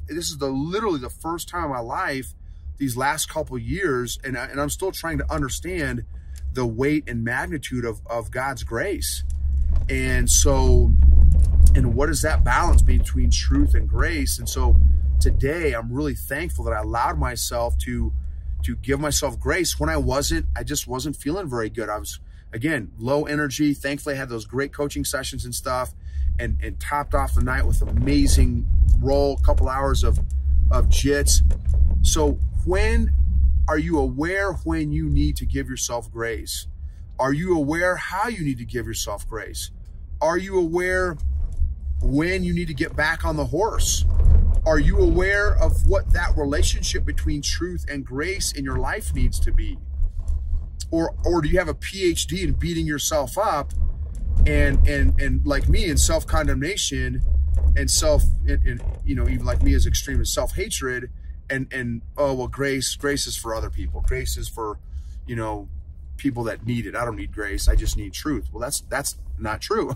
this is literally the first time in my life these last couple years, and I'm still trying to understand the weight and magnitude of God's grace. And so, and what is that balance between truth and grace? And so today I'm really thankful that I allowed myself to give myself grace when I just wasn't feeling very good. I was, again, low energy. Thankfully I had those great coaching sessions and stuff, and topped off the night with amazing roll, couple hours of jits. So when are you aware when you need to give yourself grace? Are you aware how you need to give yourself grace? Are you aware when you need to get back on the horse? Are you aware of what that relationship between truth and grace in your life needs to be? Or do you have a PhD in beating yourself up and like me, in self-condemnation and you know, even like me, as extreme as self-hatred, and oh, well, grace is for other people. Grace is for, you know, people that need it. I don't need grace. I just need truth. Well, that's not true.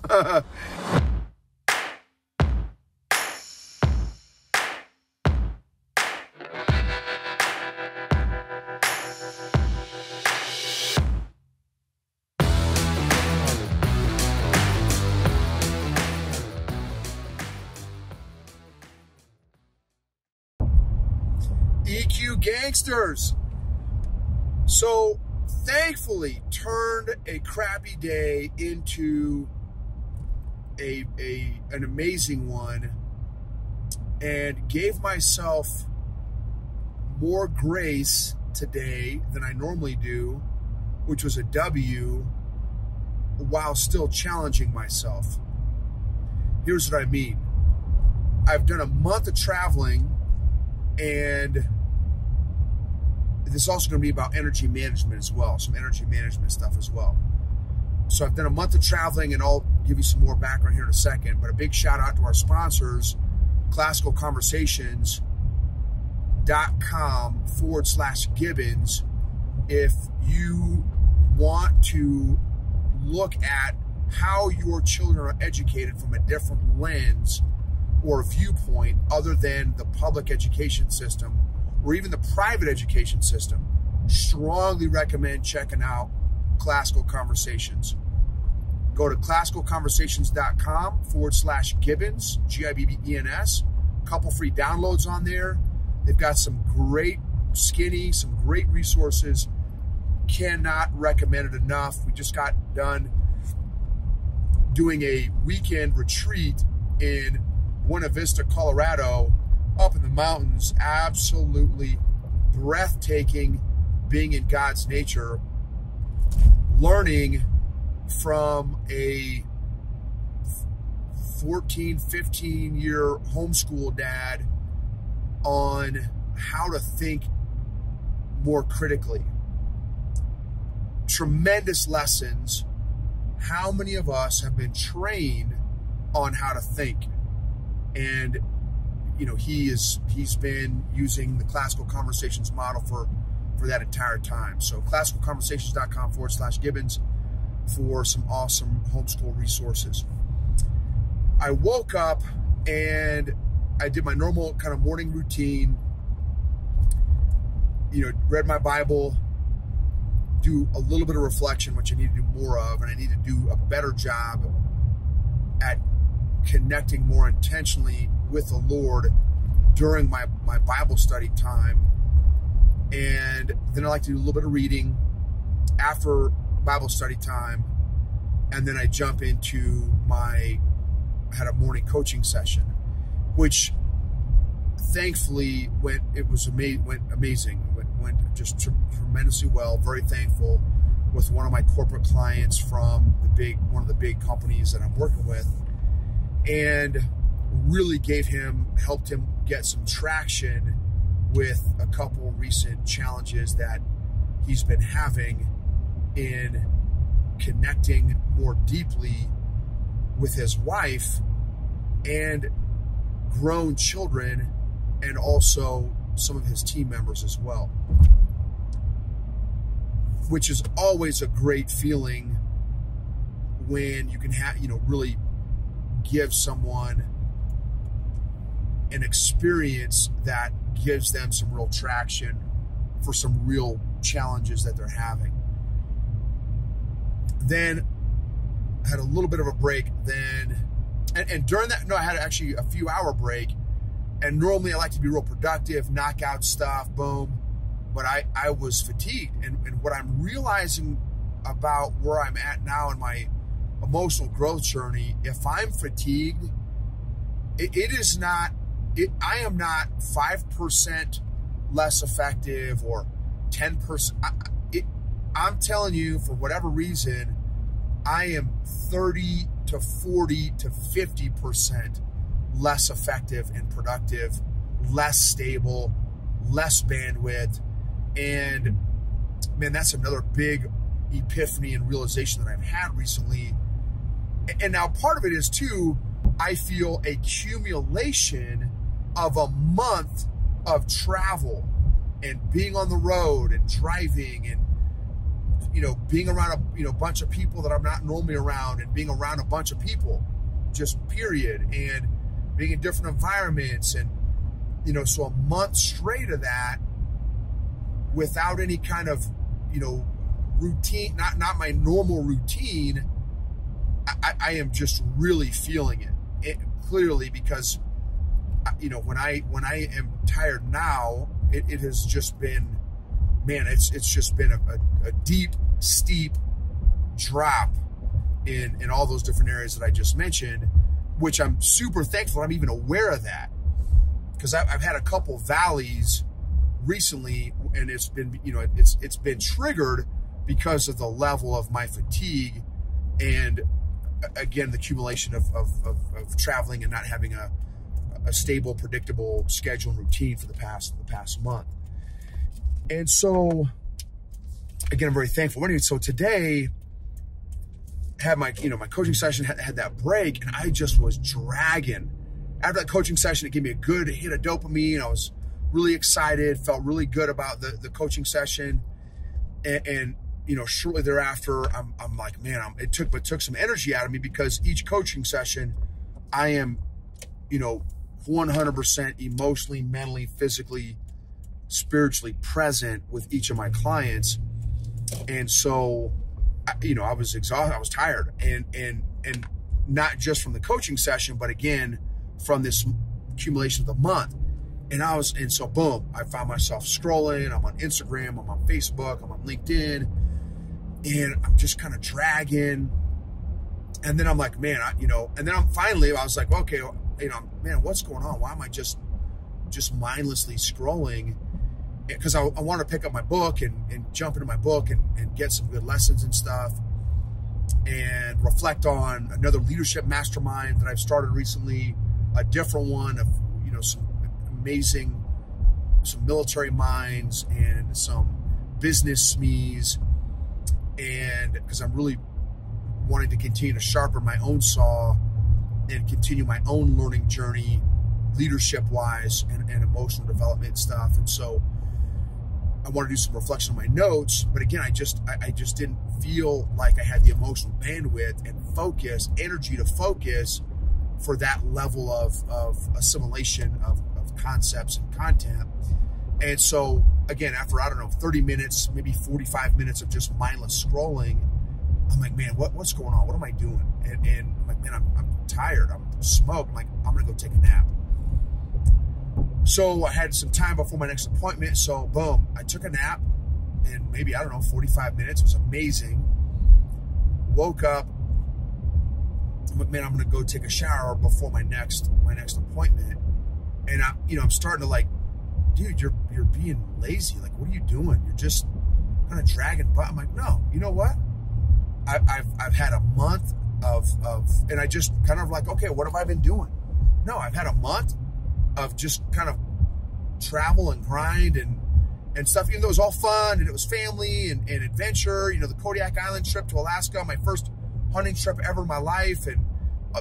EQ gangsters. So thankfully turned a crappy day into an amazing one, and gave myself more grace today than I normally do, which was a W, while still challenging myself. Here's what I mean. I've done a month of traveling, and this is also going to be about energy management as well, some energy management stuff as well. So I've done a month of traveling, and I'll give you some more background here in a second, but a big shout out to our sponsors, classicalconversations.com/Gibbons. If you want to look at how your children are educated from a different lens or viewpoint other than the public education system or even the private education system, strongly recommend checking out Classical Conversations. Go to classicalconversations.com/Gibbons, Gibbens. A couple free downloads on there. They've got some great some great resources. Cannot recommend it enough. We just got done doing a weekend retreat in Buena Vista, Colorado, up in the mountains. Absolutely breathtaking, being in God's nature, learning from a 14, 15-year homeschool dad on how to think more critically. Tremendous lessons. How many of us have been trained on how to think? And you know, he's been using the Classical Conversations model for that entire time. So classicalconversations.com/Gibbons for some awesome homeschool resources. I woke up and I did my normal kind of morning routine, you know, read my Bible, do a little bit of reflection, which I need to do more of, and I need to do a better job at connecting more intentionally with the Lord during my Bible study time. And then I like to do a little bit of reading after Bible study time, and then I jump into I had a morning coaching session, which thankfully went amazing, went just tremendously well. Very thankful, with one of my corporate clients from one of the big companies that I'm working with, and really helped him get some traction with a couple recent challenges that he's been having in connecting more deeply with his wife and grown children, and also some of his team members as well, which is always a great feeling when you can really give someone an experience that gives them some real traction for some real challenges that they're having. Then I had a little bit of a break then, and during that, no, I had actually a few hour break, and normally I like to be real productive, knock out stuff, boom, but I was fatigued, and what I'm realizing about where I'm at now in my emotional growth journey, if I'm fatigued, I am not 5% less effective or 10%. I'm telling you, for whatever reason, I am 30 to 40 to 50% less effective and productive, less stable, less bandwidth. And man, that's another big epiphany and realization that I've had recently. And now part of it is too, I feel a accumulation of a month of travel and being on the road and driving and, you know, being around a bunch of people that I'm not normally around, and being around a bunch of people, just period, and being in different environments. And, you know, so a month straight of that without any kind of, you know, routine, not my normal routine, I am just really feeling it clearly, because, you know, when I am tired now, it has just been, man, it's just been a deep, steep drop in all those different areas that I just mentioned, which I'm super thankful I'm even aware of that, because I've had a couple valleys recently, and it's been, you know, it's been triggered because of the level of my fatigue, and again, the accumulation of traveling and not having a stable, predictable schedule and routine for the past month. And so, again, I'm very thankful. Anyway, so today, had my coaching session, had that break, and I just was dragging. After that coaching session, it gave me a good hit of dopamine. I was really excited, felt really good about the coaching session, and you know, shortly thereafter, I'm like, man, it took some energy out of me, because each coaching session, I am, you know, 100% emotionally, mentally, physically, spiritually present with each of my clients. And so, you know, I was exhausted, I was tired, and not just from the coaching session, but again, from this accumulation of the month. And so boom, I found myself scrolling. I'm on Instagram, I'm on Facebook, I'm on LinkedIn, and I'm just kind of dragging. And then I'm like, man, and then I was like, okay, you know, man, what's going on? Why am I just mindlessly scrolling? Because I want to pick up my book and jump into my book and get some good lessons and stuff, and reflect on another leadership mastermind that I've started recently, a different one of, you know, some military minds and some business SMEs, and because I'm really wanting to continue to sharpen my own saw and continue my own learning journey, leadership wise and emotional development stuff. And so I want to do some reflection on my notes, but again, I just didn't feel like I had the emotional bandwidth and focus, energy to focus for that level of assimilation of concepts and content. And so again, after, I don't know, 30 minutes, maybe 45 minutes of just mindless scrolling, I'm like, man, what's going on? What am I doing? And I'm like, man, I'm tired. I'm smoked. I'm like, I'm going to go take a nap. So I had some time before my next appointment. So boom, I took a nap, and maybe, I don't know, 45 minutes. It was amazing. Woke up. I'm like, man, I'm going to go take a shower before my next appointment. And I'm starting to like, dude, you're being lazy. Like, what are you doing? You're just kind of dragging butt. I'm like, no, you know what? I've had a month of, and I just kind of like, okay, what have I been doing? No, I've had a month of just kind of travel and grind and stuff, even though it was all fun and it was family and adventure, you know, the Kodiak Island trip to Alaska, my first hunting trip ever in my life, and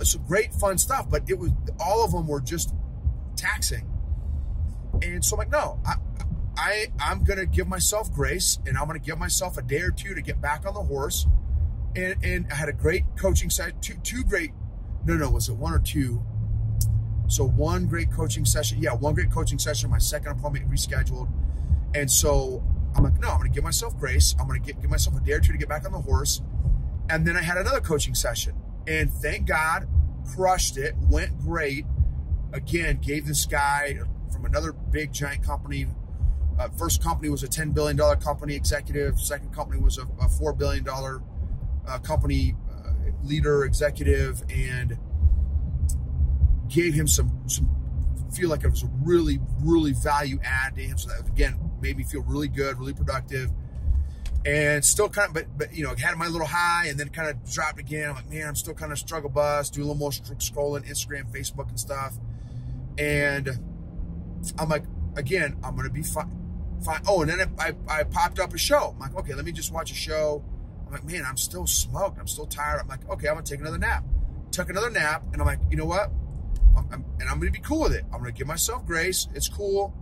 some great fun stuff, but it was, all of them were just taxing. And so I'm like, no, I'm going to give myself grace, and I'm going to give myself a day or two to get back on the horse. And I had a great coaching session, was it one or two? So one great coaching session. Yeah, one great coaching session. My second appointment rescheduled. And so I'm like, no, I'm going to give myself grace. I'm going to give myself a day or two to get back on the horse. And then I had another coaching session. And thank God, crushed it, went great. Again, gave this guy from another big giant company. First company was a $10 billion company executive. Second company was a $4 billion company leader executive, and gave him some feel like it was a really, really value add to him. So that, again, made me feel really good, really productive. And still kind of, but you know, had my little high and then kind of dropped again. I'm like, man, I'm still kind of struggle bus, do a little more scrolling Instagram, Facebook and stuff. And I'm like, again, I'm going to be fine. Oh, and then I popped up a show. I'm like, okay, let me just watch a show. I'm like, man, I'm still smoked. I'm still tired. I'm like, okay, I'm going to take another nap. Took another nap, and I'm like, you know what? I'm going to be cool with it. I'm going to give myself grace. It's cool.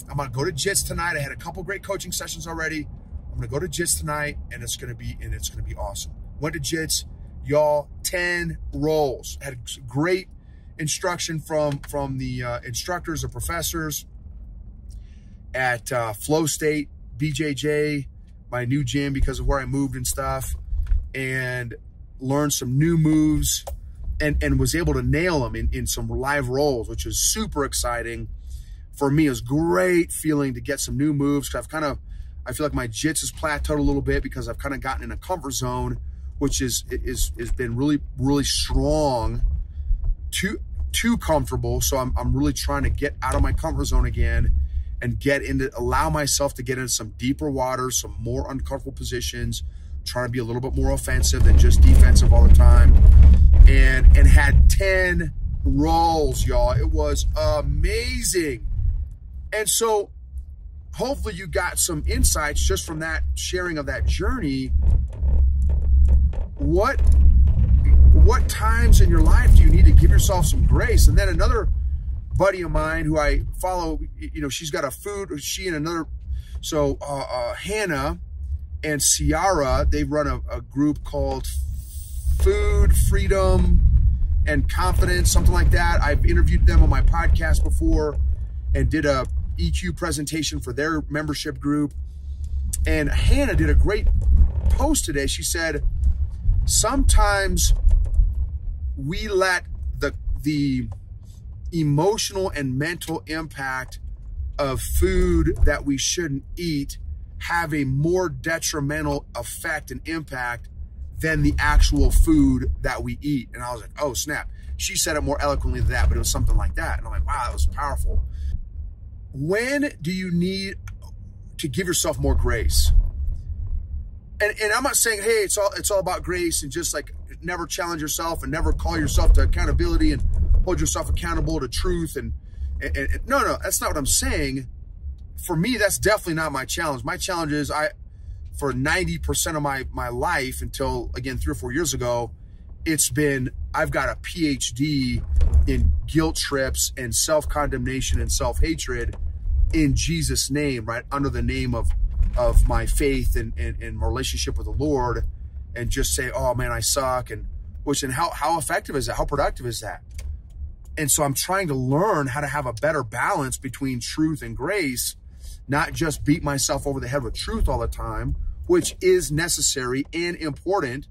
I'm going to go to JITS tonight. I had a couple great coaching sessions already. I'm going to go to JITS tonight, and it's going to be awesome. Went to JITS, y'all, 10 rolls. Had great instruction from the instructors, the professors at Flow State, BJJ, my new gym because of where I moved and stuff, and learned some new moves and was able to nail them in some live rolls, which is super exciting. For me, it was great feeling to get some new moves, because I feel like my JITS has plateaued a little bit because I've kind of gotten in a comfort zone, which has been really, really strong, too comfortable. So I'm really trying to get out of my comfort zone again and allow myself to get into some deeper waters, some more uncomfortable positions, trying to be a little bit more offensive than just defensive all the time. And had 10 rolls, y'all. It was amazing. And so hopefully you got some insights just from that sharing of that journey. What times in your life do you need to give yourself some grace? And then another buddy of mine who I follow, you know, she's got Hannah and Ciara, they run a group called Food, Freedom, and Confidence, something like that. I've interviewed them on my podcast before and did a EQ presentation for their membership group. And Hannah did a great post today. She said, sometimes we let the emotional and mental impact of food that we shouldn't eat have a more detrimental effect and impact than the actual food that we eat. And I was like, oh snap. She said it more eloquently than that, but it was something like that. And I'm like, wow, that was powerful. When do you need to give yourself more grace? And I'm not saying, hey, it's all about grace and just like never challenge yourself and never call yourself to accountability and hold yourself accountable to truth. And no, that's not what I'm saying. For me, that's definitely not my challenge. My challenge is for 90% of my life until, again, 3 or 4 years ago, I've got a PhD in guilt trips and self-condemnation and self-hatred in Jesus' name, right? Under the name of my faith and my relationship with the Lord, and just say, oh man, I suck. And how effective is that? How productive is that? And so I'm trying to learn how to have a better balance between truth and grace, not just beat myself over the head with truth all the time, which is necessary and important,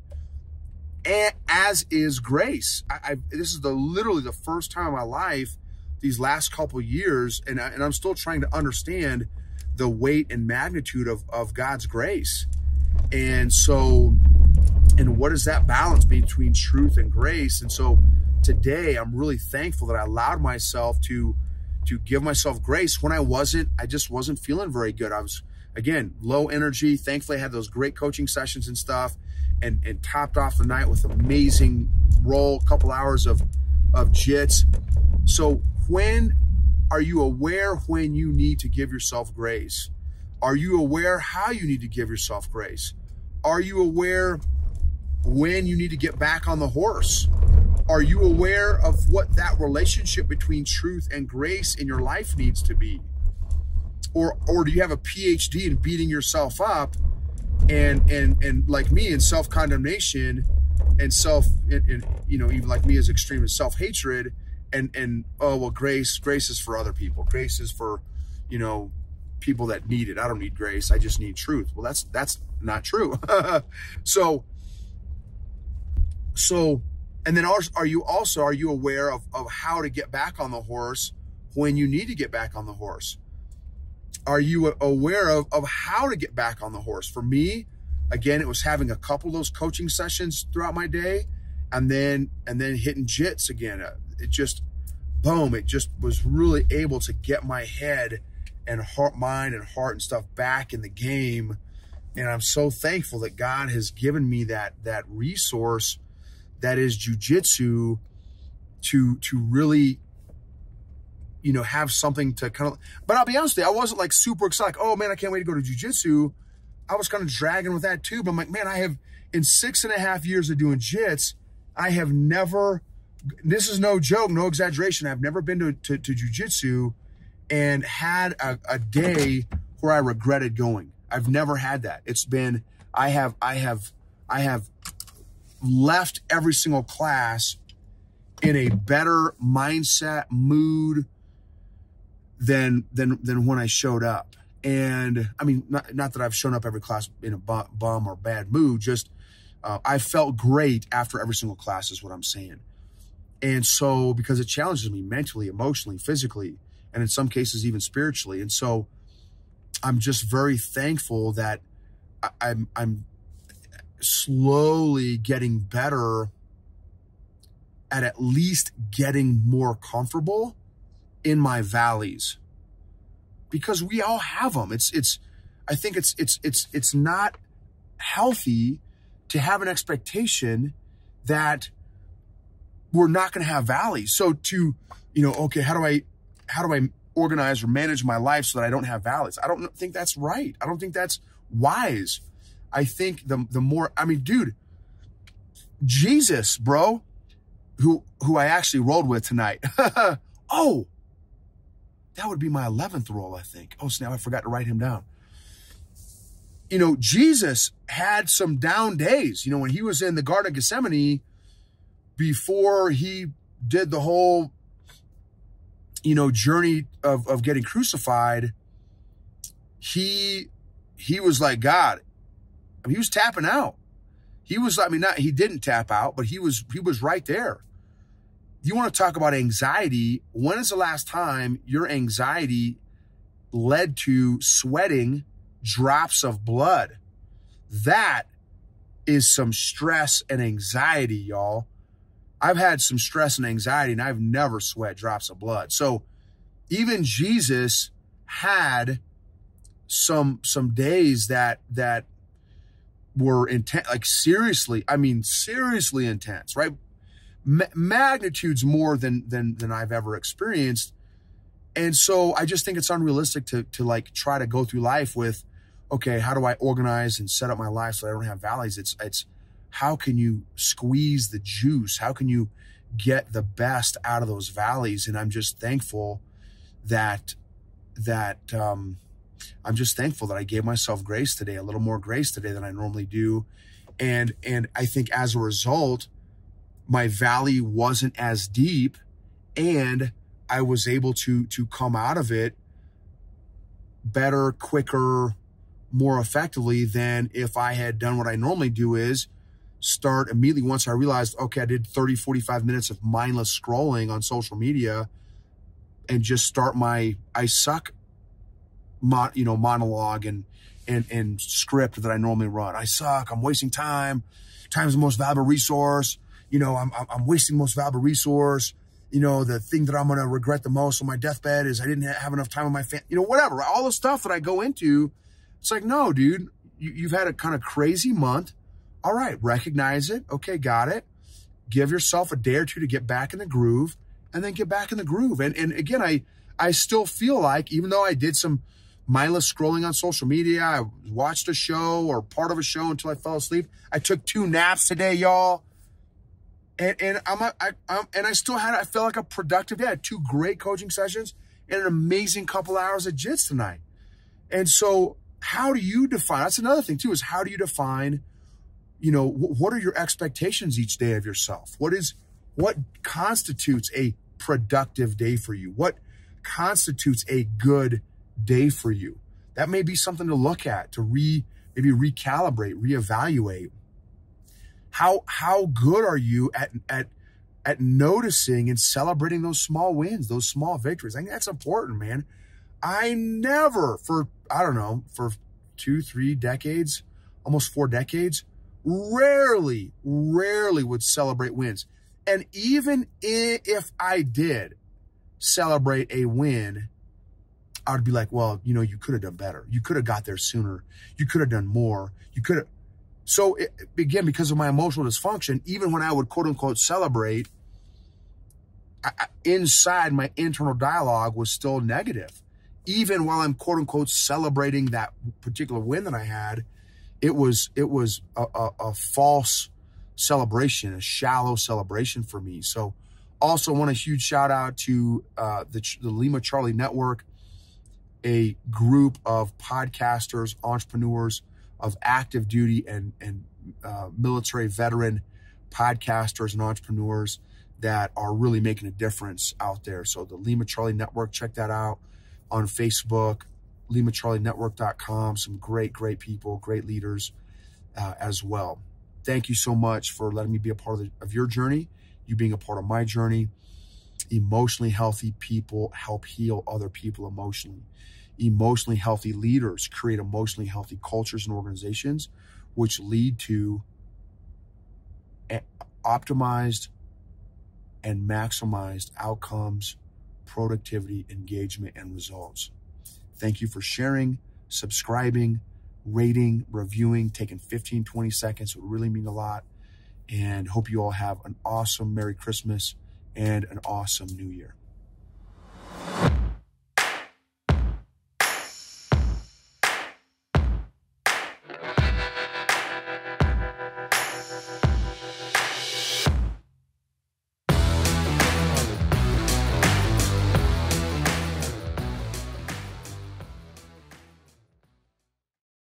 as is grace. This is literally the first time in my life these last couple of years, and I'm still trying to understand the weight and magnitude of God's grace. And so, and what is that balance between truth and grace? And so today I'm really thankful that I allowed myself to give myself grace when I just wasn't feeling very good. I was, again, low energy. Thankfully I had those great coaching sessions and stuff, and topped off the night with amazing roll, couple hours of JITS. So when are you aware when you need to give yourself grace? Are you aware how you need to give yourself grace? Are you aware when you need to get back on the horse? Are you aware of what that relationship between truth and grace in your life needs to be? Or do you have a PhD in beating yourself up and like me in self-condemnation and even like me as extreme as self-hatred, and oh, well, grace is for other people. Grace is for, you know, people that need it. I don't need grace. I just need truth. Well, that's not true. So, and then are you aware of how to get back on the horse when you need to get back on the horse? Are you aware of how to get back on the horse? For me, again, it was having a couple of those coaching sessions throughout my day, and then hitting jits again. It just, boom, it just was really able to get my head and mind and heart and stuff back in the game. And I'm so thankful that God has given me that resource that is jiu-jitsu to really, you know, have something to kind of, but I'll be honest with you, I wasn't like super excited, like, oh man, I can't wait to go to jiu-jitsu. I was kind of dragging with that too, but I'm like, man, I have, in 6.5 years of doing jits, I have never, this is no joke, no exaggeration, I've never been to jiu-jitsu and had a day where I regretted going. I've never had that. It's been, I have left every single class in a better mindset, mood than when I showed up. And I mean, not that I've shown up every class in a bum or bad mood, just I felt great after every single class is what I'm saying. And so, because it challenges me mentally, emotionally, physically, and in some cases even spiritually. And so I'm just very thankful that I'm slowly getting better at least getting more comfortable in my valleys, because we all have them. I think it's not healthy to have an expectation that we're not going to have valleys. So to, you know, okay, how do I organize or manage my life so that I don't have valleys? I don't think that's right. I don't think that's wise. I think the more, I mean, dude, Jesus, bro, who I actually rolled with tonight. Oh, that would be my 11th roll, I think. Oh, snap, I forgot to write him down. You know, Jesus had some down days. You know, when he was in the Garden of Gethsemane, before he did the whole, you know, journey of getting crucified, he was like, God, I mean, he was tapping out. He was, I mean, he didn't tap out, but he was right there. You want to talk about anxiety? When is the last time your anxiety led to sweating drops of blood? That is some stress and anxiety, y'all. I've had some stress and anxiety, and I've never sweat drops of blood. So even Jesus had some days that were intense, like seriously, I mean, seriously intense, right? Magnitudes more than I've ever experienced. And so I just think it's unrealistic to like try to go through life with, okay, how do I organize and set up my life so I don't have valleys? It's how can you squeeze the juice? How can you get the best out of those valleys? And I'm just thankful that I'm just thankful that I gave myself grace today, a little more grace today than I normally do. And I think as a result, my valley wasn't as deep, and I was able to come out of it better, quicker, more effectively than if I had done what I normally do, is start immediately once I realized, okay, I did 30, 45 minutes of mindless scrolling on social media, and just start my I suck monologue and script that I normally run. I suck. I'm wasting time. Time's the most valuable resource. You know, I'm wasting the most valuable resource. You know, the thing that I'm going to regret the most on my deathbed is I didn't have enough time with my family. You know, whatever. All the stuff that I go into, it's like, no, dude, you've had a kind of crazy month. All right, recognize it. Okay, got it. Give yourself a day or two to get back in the groove, and then get back in the groove. And again, I still feel like, even though I did some mindless scrolling on social media, I watched a show or part of a show until I fell asleep. I took 2 naps today, y'all. And I still I felt like a productive day. I had 2 great coaching sessions and an amazing couple hours of jits tonight. And so how do you define, that's another thing too, is how do you define, you know, what are your expectations each day of yourself? What constitutes a productive day for you? What constitutes a good day for you? That may be something to look at, to maybe recalibrate, reevaluate. How good are you at noticing and celebrating those small wins, those small victories? I think that's important, man. I never, for 2, 3 decades, almost 4 decades, rarely would celebrate wins. And even if I did celebrate a win, I would be like, well, you could have done better. You could have got there sooner. You could have done more. You could have. So again, because of my emotional dysfunction, even when I would quote unquote celebrate, inside my internal dialogue was still negative. Even while I'm quote unquote celebrating that particular win that I had, it was a false celebration, a shallow celebration for me. So also want a huge shout out to the Lima Charlie Network, a group of podcasters, entrepreneurs, of active duty and military veteran podcasters and entrepreneurs that are really making a difference out there. So the Lima Charlie Network, check that out on Facebook, limacharlienetwork.com. Some great people, great leaders as well. Thank you so much for letting me be a part of your journey, you being a part of my journey. Emotionally healthy people help heal other people emotionally. Emotionally healthy leaders create emotionally healthy cultures and organizations, which lead to optimized and maximized outcomes, productivity, engagement, and results. Thank you for sharing, subscribing, rating, reviewing, taking 15, 20 seconds. It would really mean a lot. And hope you all have an awesome Merry Christmas and an awesome New Year.